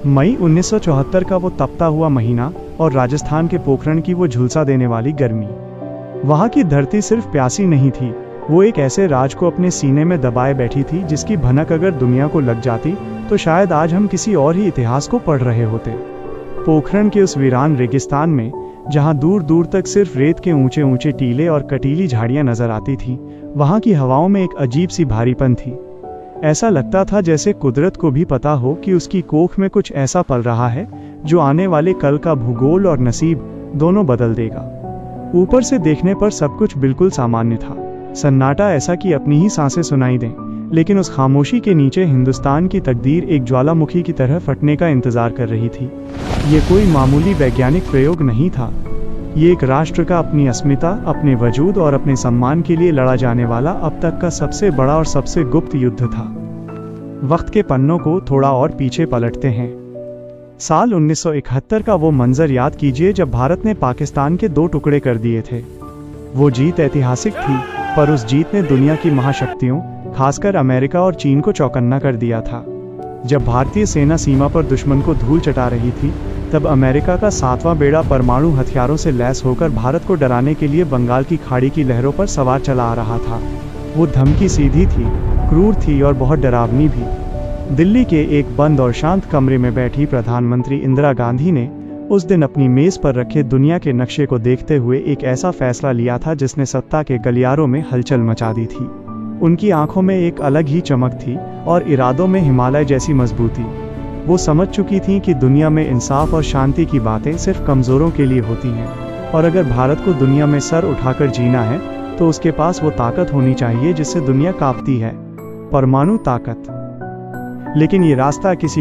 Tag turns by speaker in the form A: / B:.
A: मई 1974 का वो तपता हुआ महीना और राजस्थान के पोखरण की वो झुलसा देने वाली गर्मी। वहाँ की धरती सिर्फ प्यासी नहीं थी, वो एक ऐसे राज को अपने सीने में दबाए बैठी थी जिसकी भनक अगर दुनिया को लग जाती तो शायद आज हम किसी और ही इतिहास को पढ़ रहे होते। पोखरण के उस वीरान रेगिस्तान में, जहाँ दूर दूर तक सिर्फ रेत के ऊंचे ऊंचे टीले और कटीली झाड़ियाँ नजर आती थीं, वहाँ की हवाओं में एक अजीब सी भारीपन थी। ऐसा लगता था जैसे कुदरत को भी पता हो कि उसकी कोख में कुछ ऐसा पल रहा है जो आने वाले कल का भूगोल और नसीब दोनों बदल देगा। ऊपर से देखने पर सब कुछ बिल्कुल सामान्य था, सन्नाटा ऐसा कि अपनी ही सांसें सुनाई दें, लेकिन उस खामोशी के नीचे हिंदुस्तान की तकदीर एक ज्वालामुखी की तरह फटने का इंतजार कर रही थी। ये कोई मामूली वैज्ञानिक प्रयोग नहीं था, ये एक राष्ट्र का अपनी अस्मिता, अपने वजूद और अपने सम्मान के लिए लड़ा जाने वाला अब तक का सबसे बड़ा और सबसे गुप्त युद्ध था। वक्त के पन्नों को थोड़ा और पीछे पलटते हैं। साल 1971 का वो मंजर याद कीजिए जब भारत ने पाकिस्तान के 2 टुकड़े कर दिए थे। वो जीत ऐतिहासिक थी, पर उस जीत ने दुनिया की महाशक्तियों, खासकर अमेरिका और चीन को चौकन्ना कर दिया था। जब भारतीय सेना सीमा पर दुश्मन को धूल चटा रही थी, तब अमेरिका का 7वां बेड़ा परमाणु हथियारों से लैस होकर भारत को डराने के लिए बंगाल की खाड़ी की लहरों पर सवार चला आ रहा था। वो धमकी सीधी थी, क्रूर थी और बहुत डरावनी भी। दिल्ली के एक बंद और शांत कमरे में बैठी प्रधानमंत्री इंदिरा गांधी ने उस दिन अपनी मेज पर रखे दुनिया के नक्शे को देखते हुए एक ऐसा फैसला लिया था जिसने सत्ता के गलियारों में हलचल मचा दी थी। उनकी आंखों में एक अलग ही चमक थी और इरादों में हिमालय जैसी मजबूती। वो समझ चुकी थीं कि दुनिया में इंसाफ और शांति की बातें सिर्फ कमजोरों के लिए होती हैं, और अगर भारत को दुनिया में सर उठाकर जीना है तो उसके पास वो ताकत होनी चाहिए जिससे दुनिया कांपती है, परमाणु ताकत। लेकिन ये रास्ता किसी